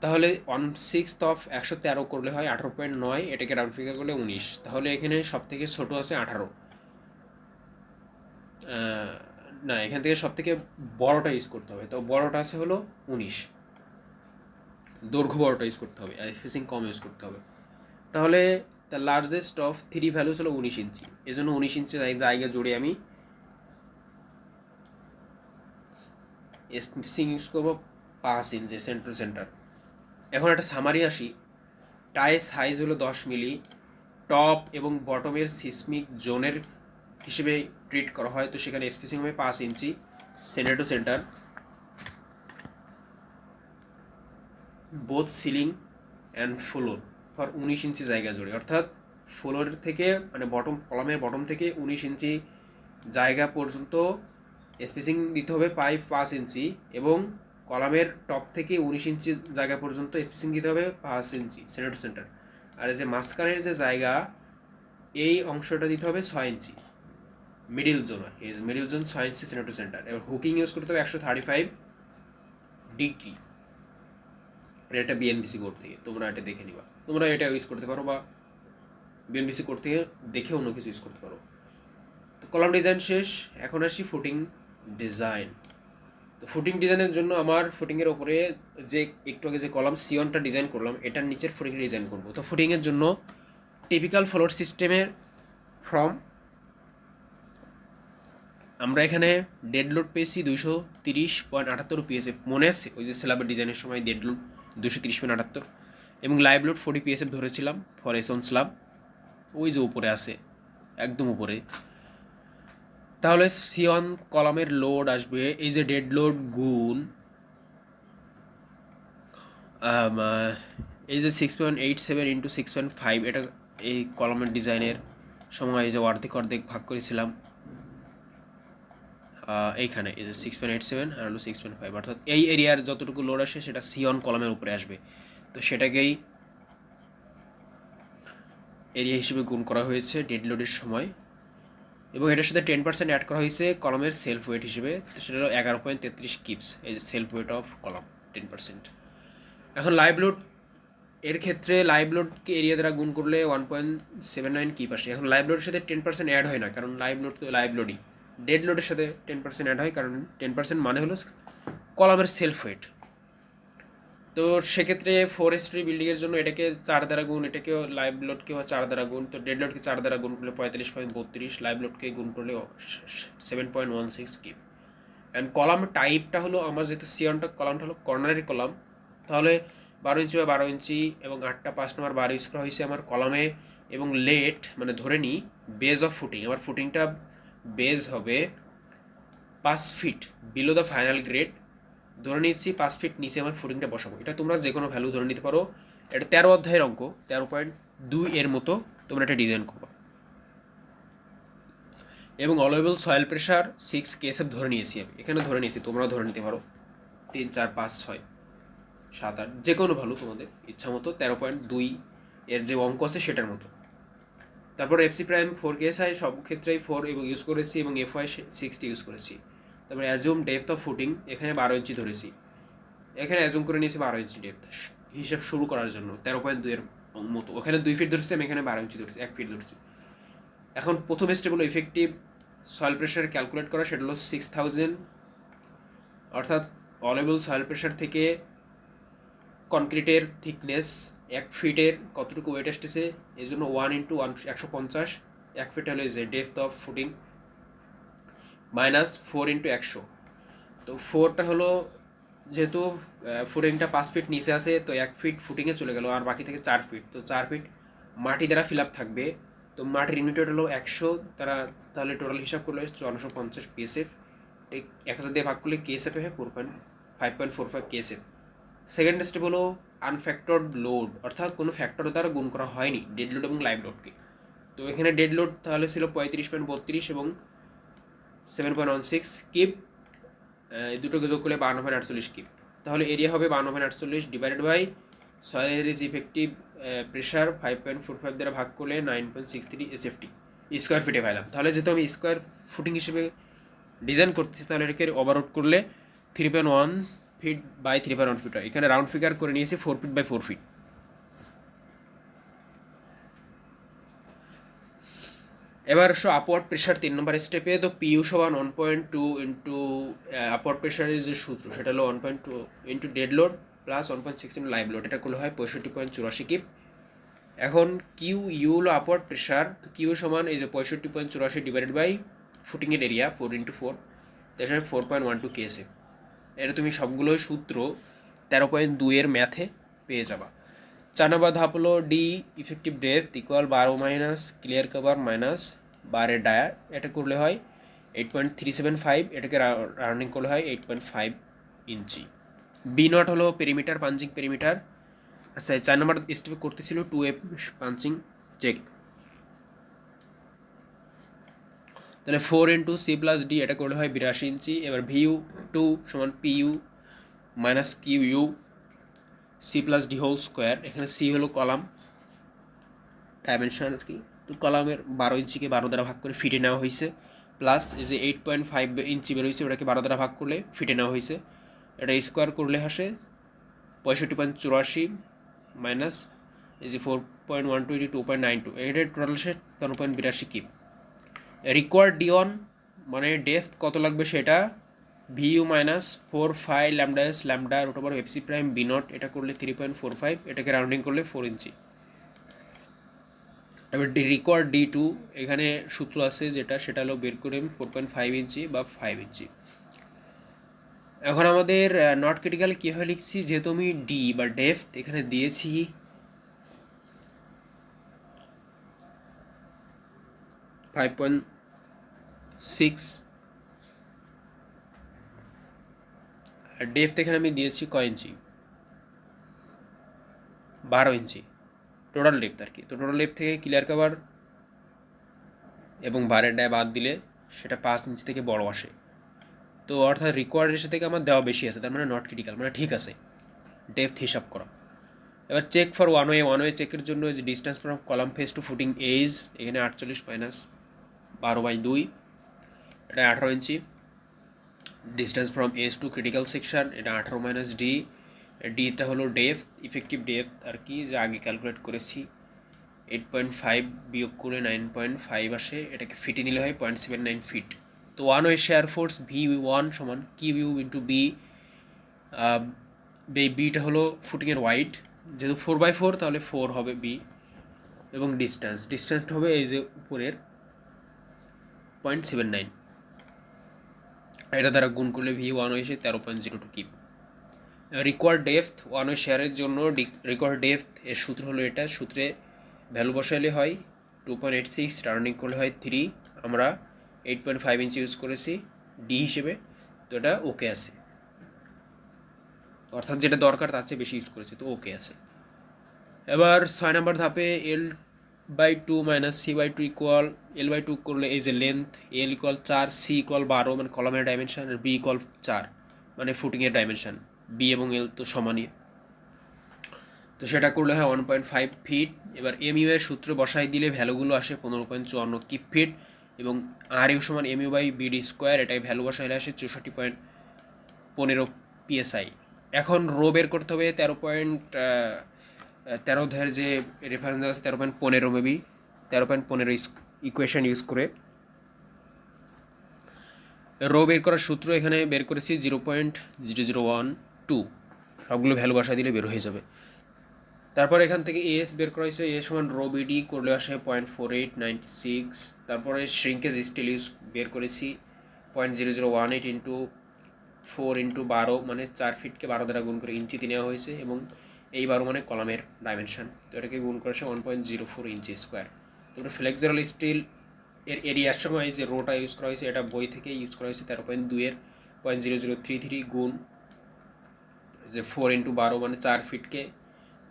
তাহলে 1/6 অফ 113 করলে হয় 18.9, এটাকে রাউন্ড ফিগার করলে 19, তাহলে এখানে সব থেকে ছোটো আছে 18, না এখান থেকে সব থেকে বড়োটা ইউজ করতে হবে, তো বড়োটা আছে হলো 19, দৈর্ঘ্য বড়োটা ইউজ করতে হবে আর স্পেসিং কম ইউজ করতে হবে। তাহলে দ্য লার্জেস্ট অফ 3 ভ্যালুস হলো 19 ইঞ্চি, এই জন্য 19 ইঞ্চি জায়গা জুড়ে আমি স্পেসিং ইউজ করবো 5 ইঞ্চি সেন্টার টু সেন্টার। এখন একটা সামারি আসি, টাই সাইজ হলো 10 মিলি, টপ এবং বটমের সিসমিক জোনের হিসেবে ট্রিট করা হয়, তো সেখানে স্পেসিং হবে 5 inch centre to centre, both ceiling and floor for 19 inch জায়গা জুড়ে, অর্থাৎ ফ্লোর থেকে মানে কলামের বটম থেকে 19 ইঞ্চি জায়গা পর্যন্ত স্পেসিং দিতে হবে 5 ইঞ্চি, এবং কলামের টপ থেকে 19 ইঞ্চি জায়গা পর্যন্ত স্পেসিং দিতে হবে 5 ইঞ্চি সেন্টার টু সেন্টার। আর এই যে মাঝখানের যে জায়গা এই অংশটা দিতে হবে 6 ইঞ্চি মিডিল জোন আর কি, middle zone 6 inch centre to centre. এবার হুকিং ইউজ করতে হবে 135 ডিগ্রি। এটা বিএনবিসি কোড থেকে তোমরা এটা দেখে নিবা, তোমরা এটা ইউজ করতে পারো বা বিএনবিসি কোড থেকে দেখে অন্য কিছু ইউজ করতে পারো। তো কলাম ডিজাইন শেষ, এখন আসি ফুটিং ডিজাইন। তো ফুটিং ডিজাইনের জন্য আমার ফুটিংয়ের ওপরে যে একটু আগে যে কলাম সিওনটা ডিজাইন করলাম এটার নিচের ফুটিং ডিজাইন করবো। তো ফুটিংয়ের জন্য টিপিক্যাল ফ্লোর সিস্টেমের ফ্রম আমরা এখানে ডেড লোড পেয়েছি 230.78 পিএসএফ, মনে আছে ওই যে স্ল্যাবের ডিজাইনের সময় ডেড লোড 230.78, এবং লাইভ লোড 40 পিএসএফ ধরেছিলাম ফর এস অন স্ল্যাব, ওই যে উপরে আছে একদম উপরে। তাহলে সিওন কলামের লোড আসবে এই যে ডেড লোড গুণ এই যে 6.87 ইন্টু 6.5, এটা এই কলামের ডিজাইনের সময় এই যে অর্ধেক ভাগ করেছিলাম এইখানে এই যে 6.87 আর হলো 6.5, অর্থাৎ এই এরিয়ার যতটুকু লোড আসে সেটা সিওন কলামের উপরে আসবে। তো সেটাকেই এরিয়া হিসেবে গুণ করা হয়েছে ডেড লোডের সময়, এবং এটার সাথে 10% অ্যাড করা হয়েছে কলামের সেলফ ওয়েট হিসেবে। তো সেটা হলো 11.33 কিপস, এই যে সেলফ ওয়েট অফ কলাম 10%। এখন লাইভ লোড এর ক্ষেত্রে লাইভ লোডকে এরিয়া দ্বারা গুণ করলে 1.79 কিপ আসে। এখন লাইভ লোডের সাথে 10% অ্যাড হয় না, কারণ লাইভ লোড তো লাইভ লোডই। ডেড লোডের সাথে 10% অ্যাড হয়, কারণ 10% মানে হলো কলামের সেলফ ওয়েট। তো সেক্ষেত্রে 4 স্টোরি বিল্ডিংয়ের জন্য এটাকে 4 দ্বারা গুণ, এটাকেও লাইভ লোডকেও 4 দ্বারা গুণ, তো ডেড লোডকে 4 দ্বারা গুণ করলে 35.32, লাইভ লোডকে গুণ করলে 7.16 কিপ। অ্যান্ড কলাম টাইপটা হলো আমার যেহেতু সিওনটা কলামটা হলো কর্নারের কলাম, তাহলে 12 ইঞ্চি বা 12 ইঞ্চি এবং 8টা 5 নম্বর বার ইউজ করা হয়েছে আমার কলামে। এবং লেট মানে ধরে নিই বেজ অফ ফুটিং, আমার ফুটিংটা বেজ হবে 5 feet below the final grade, ধরে নিচ্ছি 5 ফিট নিচে আমার ফুটিংটা বসাবো। এটা তোমরা যে কোনো ভ্যালু ধরে নিতে পারো। এটা 13 অধ্যায়ের অঙ্ক, 13.2 এর মতো তোমরা এটা ডিজাইন করবো। এবং অলোয়েবল সয়েল প্রেশার 6 কেএসএফ ধরে নিয়েছি আমি, এখানে ধরে নিয়েছি, তোমরাও ধরে নিতে পারো 3 4 5 6 7 8 যে কোনো ভ্যালু তোমাদের ইচ্ছা মতো, 13.2 এর যে অঙ্ক আছে সেটার মতো। তারপর এফসি প্রাইম 4 কেএসআই সব ক্ষেত্রেই 4 এবং ইউজ করেছি, এবং এফওয়াই 60 ইউজ করেছি। তারপরে অ্যাজুম ডেপথ অফ ফুটিং এখানে 12 ইঞ্চি ধরেছি, এখানে অ্যাজুম করে নিয়েছি 12 ইঞ্চি ডেপথ হিসাব শুরু করার জন্য। 13.2 এর মতো, ওখানে 2 ফিট ধরছি, আমি এখানে 12 ইঞ্চি ধরছি, 1 ফিট ধরছি। এখন প্রথম স্টেপ হলো ইফেক্টিভ সয়েল প্রেশার ক্যালকুলেট করা, সেটা হলো 6000, অর্থাৎ অলেবল সয়েল প্রেশার থেকে কনক্রিটের থিকনেস 1 ফিটের কতটুকু ওয়েট আসতেছে, এই জন্য 1 ইন্টু 150, 1 ফিট হলে যে depth of footing minus 4 into 100। তো 4টা হলো যেহেতু ফুটিংটা 5 ফিট নিচে আছে, তো 1 ফিট ফুটিংয়ে চলে গেল, আর বাকি থেকে 4 ফিট, তো 4 ফিট মাটি দ্বারা ফিল আপ থাকবে। তো মাটির ইউনিট হলো 100, তারা তাহলে টোটাল হিসাব করলে 450 পিএসএফ, এই 1000 দিয়ে ভাগ করলে কেএসএফ হয় 5.45 কেএসএফ। সেকেন্ড স্টেপ হলো আনফ্যাক্টরড লোড, অর্থাৎ কোনো ফ্যাক্টর দ্বারা গুণ করা হয়নি ডেড লোড এবং লাইভ লোডকে। তো এখানে ডেড লোড তাহলে ছিল 35.32 এবং 7.16 কিপ, এই দুটোকে যোগ করলে 52.48 কিপ। তাহলে এরিয়া হবে 52.48 divided by soil is effective pressure 5.45 দ্বারা ভাগ করলে 9.63 এসএফটি স্কোয়ার ফিটে পাইলাম। তাহলে যেহেতু আমি স্কোয়ার ফুটিং হিসেবে ডিজাইন করতেছি, তাহলে এটাকে ওভারআউট করলে 3.1 ফিট বাই 3.1 ফিট হয়। এখানে রাউন্ড ফিগার করে নিয়েছি 4 ফিট বাই 4 ফিট। এবার আসো আপওয়ার্ড প্রেশার 3 নম্বর স্টেপে। তো পিইউ সমান 1.2 ইন্টু আপওয়ার্ড প্রেশারের যে সূত্র সেটা হলো 1.2 into dead load plus 1.6 into live load, এটা করলে হয় 65.84 কিপ। এখন কিউ ইউ হলো আপওয়ার্ড প্রেশার, তো কিউ সমান এই যে 65.84 ডিভাইডেড বাই ফুটিংয়ের এরিয়া 4 ইন্টু 4, তার 4.12 কেএসএফ। এটা তুমি সবগুলোই সূত্র 13.2 এর ম্যাথে পেয়ে যাবা। 4 নম্বর ধাপ হলো D effective depth equal 12 minus clear cover minus বারের ডায়া, এটা করলে হয় 8.375, এটাকে রাউন্ডিং করলে হয় 8.5 ইঞ্চি। বি নট হলো পেরিমিটার পাঞ্চিং পেরিমিটার। আচ্ছা 4 নম্বর স্টেপে করতেছিল 2F পাঞ্চিং চেক, তাহলে 4 ইন্টু সি প্লাস ডি, এটা করলে হয় 82 ইঞ্চি। এবার ভিউ 2 সমান PU minus Q U C plus D whole square, এখানে সি হলো কলাম ডাইমেনশন আর কি, তো কলামের 12 ইঞ্চিকে 12 দ্বারা ভাগ করে ফিটে নেওয়া হয়েছে, প্লাস এই যে 8.5 ইঞ্চি বের হয়েছে ওটাকে 12 দ্বারা ভাগ করলে ফিটে নেওয়া হয়েছে, এটা স্কোয়ার করলে আসে 65.84 মাইনাস এই যে 4.120 2.92, এটা টোটাল আসে 13.82 কিপ। রিকোয়ার্ড ডি1 মানে ডেপথ কত লাগবে সেটা VU minus 4 lambda S lambda root over FC prime B naught, এটা করলে 3.45, এটাকে রাউন্ডিং করলে 4 ইঞ্চি। এবার রিকোয়ার্ড ডি2 এখানে সূত্র আছে যেটা, সেটা হলো বের করে 4.5 ইঞ্চি বা 5 ইঞ্চি। এখন আমাদের নট ক্রিটিক্যাল কীভাবে লিখছি, যেহেতু আমি ডি বা ডেপথ এখানে দিয়েছি 5.6, আর ডেপথ এখানে আমি দিয়েছি কয় ইঞ্চি, 12 ইঞ্চি টোটাল ডেপথ আর কি। তো টোটাল ডেপথ থেকে ক্লিয়ার কভার এবং বারের ডায় বাদ দিলে সেটা 5 ইঞ্চি থেকে বড় আসে, তো অর্থাৎ রিকোয়ার্ড রেশিও থেকে আমার দেওয়া বেশি আছে, তার মানে নট ক্রিটিক্যাল, মানে ঠিক আছে ডেপথ হিসাব করা। এবার চেক ফর ওয়ান ওয়ে চেকের জন্য যে distance from column face to footing edge, এখানে 48 মাইনাস 12/2, এটা 18 inch. Distance from edge to critical section, এটা 18 মাইনাস ডি, ডিটা হলো ডেপথ, ইফেক্টিভ ডেপথ আর কি, যে আগে ক্যালকুলেট করেছি 8.5 বিয়োগ করে 9.5 আসে, এটাকে ফিটে নিলে হয় 0.79 ফিট। তো one way share force V1 সমান Q U into B, beta হলো ফুটিংয়ের ওয়াইড, যেহেতু 4/4 তাহলে 4 হবে বি, এবং ডিস্টেন্সটা হবে এই যে উপরের 0.79, এটা দ্বারা গুণ করলে V1 এসে 13.02 keep. Required depth one way শেয়ারের জন্য রিকোয়ার্ড ডেপথ এর সূত্র হলো এটা, সূত্রে ভ্যালু বসাইলে হয় 2.86, রাউন্ডিং করলে হয় 3, আমরা 8.5 ইঞ্চি ইউজ করেছি ডি হিসেবে, তো এটা ওকে আছে, অর্থাৎ যেটা দরকার তার চেয়ে বেশি ইউজ করেছে, তো ওকে আছে। এবার 6 নম্বর ধাপে L/2 minus C/2 equal L/2 করলে এই যে length L equal 4, C equal 12 মানে কলামের ডাইমেনশন, আর B ইকুয়াল 4 মানে ফুটিংয়ের ডাইমেনশন, বি এবং এল তো সমানই, তো সেটা করলে হয় 1.5 ফিট। এবার এমইউ এর সূত্র বসাই দিলে ভ্যালুগুলো আসে 15.54 কিপ ফিট, এবং আর ইউ সমান এমইউ বাই বিডি স্কোয়ার, এটাই ভ্যালু বসাইলে আসে 64.15 PSI। এখন রো বের করতে হবে 13.13 যে রেফারেন্স দেওয়া আছে 13.15 মেবি 13.15 ইকুয়েশন ইউজ করে রো বের করার সূত্র এখানে বের করেছি 0.0012, সবগুলো ভ্যালু বসা দিলে বের হয়ে যাবে। তারপর এখান থেকে এস বের করা হয়েছে, এ সমান রো বিডি করলে আসে 0.4896, তারপরে শ্রিঙ্কেজ স্টিল ইউজ বের করেছি 0.0018 ইন্টু 4 ইন্টু 12 মানে 4 ফিটকে 12 দ্বারা গুণ করে ইঞ্চিতে নেওয়া হয়েছে, এবং এই 12 মানে কলামের ডাইমেনশন, তো এটাকে গুণ করেছে 1.04 ইঞ্চি স্কোয়ার। তারপরে ফ্লেক্সিবল স্টিল এর এরিয়ার সময় যে রোটা ইউজ করা হয়েছে এটা বই থেকে ইউজ করা হয়েছে 13.2 এর 0.0033 গুণ যে 4 ইন্টু 12 মানে 4 ফিটকে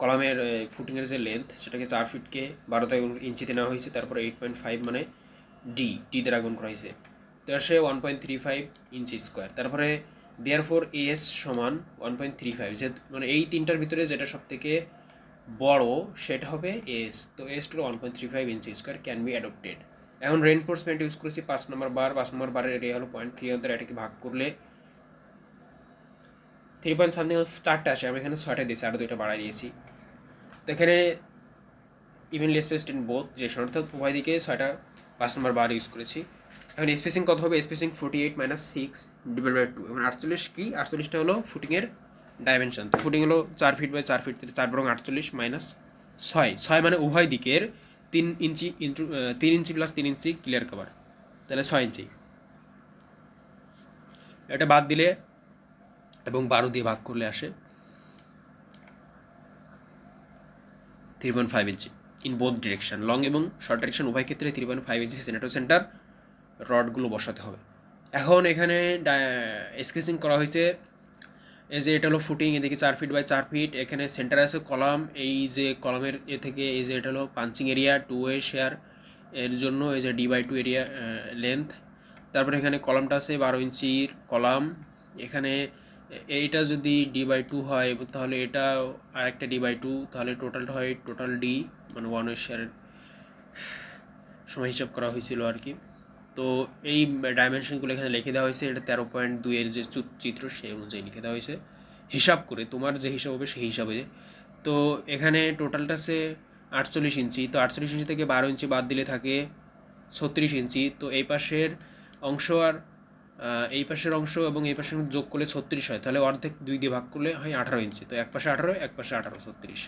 কলামের ফুটিংয়ের যে লেন্থ সেটাকে 4 ফিটকে 12 ইঞ্চিতে নেওয়া হয়েছে, তারপরে 8.5 মানে ডি দ্বারা গুণ করা হয়েছে, তো আসে 1.35 ইঞ্চি স্কোয়ার। তারপরে দেয়ারফর এস সমান 1.35, যে মানে এই তিনটার ভিতরে যেটা সব থেকে বড় সেটা হবে এস, তো S two 1.35 inch square can be adopted. এখন রেনফোর্সমেন্ট ইউজ করেছি 5 নম্বর বারের এরিয়া হলো 0.3, এটাকে ভাগ করলে 3 সামথিং 4টা আসে, আমি এখানে 6টা দিয়েছি, আরও 2টা বাড়াই দিয়েছি, তো এখানে evenly spaced in both direction, অর্থাৎ উভয় দিকে 6টা 5 নম্বর বার ইউজ করেছি। এখন স্পেসিং কত হবে, স্পেসিং 48 মাইনাস 6 ডিভাইড বাই 2, এবং 48 কি 48টা হলো ফুটিংয়ের ডাইমেনশন, তো ফুটিং হলো 4 ফিট বাই 4 ফিট, 4 বরং 48 মাইনাস 6 মানে উভয় দিকের 3 ইঞ্চি ইন্টু 3 ইঞ্চি প্লাস 3 ইঞ্চি ক্লিয়ার কভার, তাহলে 6 ইঞ্চি, এটা বাদ দিলে এবং 12 দিয়ে ভাগ করলে আসে 3.5 ইঞ্চি ইন বোথ ডিরেকশন, লং এবং শর্ট ডিরেকশন উভয় ক্ষেত্রে 3.5 ইঞ্চি সেন্টার টু সেন্টার রডগুলো বসাতে হবে। এখন এখানে স্কেচিং করা হয়েছে, এই যে এটা হলো ফুটিং, এদিকে 4 ফিট বাই 4 ফিট, এখানে সেন্টারে আছে কলাম, এই যে কলামের এ থেকে এই যে এটা হলো পাঞ্চিং এরিয়া 2 ওয়ে শেয়ার এর জন্য এই যে D/2 এরিয়া লেন্থ, তারপরে এখানে কলামটা আছে 12 ইঞ্চির কলাম, এখানে এইটা যদি d/2 হয় তাহলে এটা আর একটা d/2, তাহলে টোটালটা হয় টোটাল ডি, মানে 1 শেয়ারের সময় হিসাব করা হয়েছিল আর কি। তো এই ডাইমেনশনগুলো এখানে লিখে দেওয়া হয়েছে, এটা 13.2 এর যে চিত্র সেই অনুযায়ী লিখে দেওয়া হয়েছে হিসাব করে, তোমার যে হিসাব হবে সেই হিসাবে। তো এখানে টোটালটা আছে 48 ইঞ্চি, তো 48 ইঞ্চি থেকে 12 ইঞ্চি বাদ দিলে থাকে 36 ইঞ্চি। তো এই পাশের অংশ আর এই পাশের অংশ এবং এই পাশের যোগ করলে 36 হয়, তাহলে অর্ধেক 2 দিয়ে ভাগ করলে হয় 18 ইঞ্চি। তো এক পাশে 18, এক পাশে 18, 36।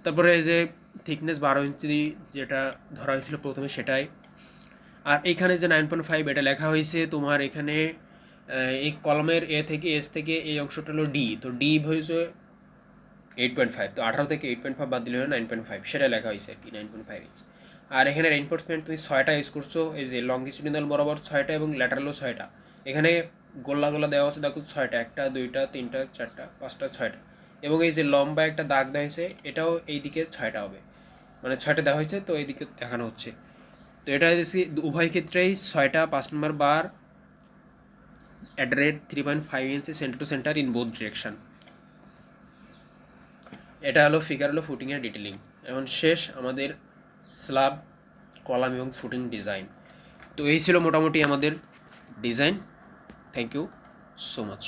তারপরে এই যে থিকনেস 12 ইঞ্চি যেটা ধরা হয়েছিল প্রথমে সেটাই। আর এইখানে যে 9.5 এটা লেখা হয়েছে তোমার এখানে এই কলমের এ থেকে এস থেকে এই অংশটা হলো ডি, তো ডি হয়েছে 8.5, তো 18 থেকে 8.5 বাদ দিলে হলো 9.5, সেটা লেখা হয়েছে আর কি 9.5 ইঞ্চ। আর এখানে রেইনফোর্সমেন্ট তুমি 6টা ইউজ করছো, এই যে লঙ্গিটিউডিনাল বরাবর 6টা এবং ল্যাটারালও 6টা। এখানে গোল্লা গোল্লা দেওয়া আছে দেখো 6টা, 1টা 2টা 3টা 4টা 5টা 6টা। এবং এই যে লম্বা একটা দাগ দেওয়া হয়েছে এটাও এই দিকে 6টা হবে, মানে 6টা দেওয়া হয়েছে, তো এই দিকে দেখানো হচ্ছে। তো এটা দেখছি উভয় ক্ষেত্রেই 6টা 5 number bar at rate 3.5 inch centre to centre in both direction. এটা হলো ফিগার, হলো ফুটিংয়ের ডিটেলিং। এখন শেষ আমাদের স্ল্যাব, কলাম এবং ফুটিং ডিজাইন। তো এই ছিল মোটামুটি আমাদের design. Thank you so much.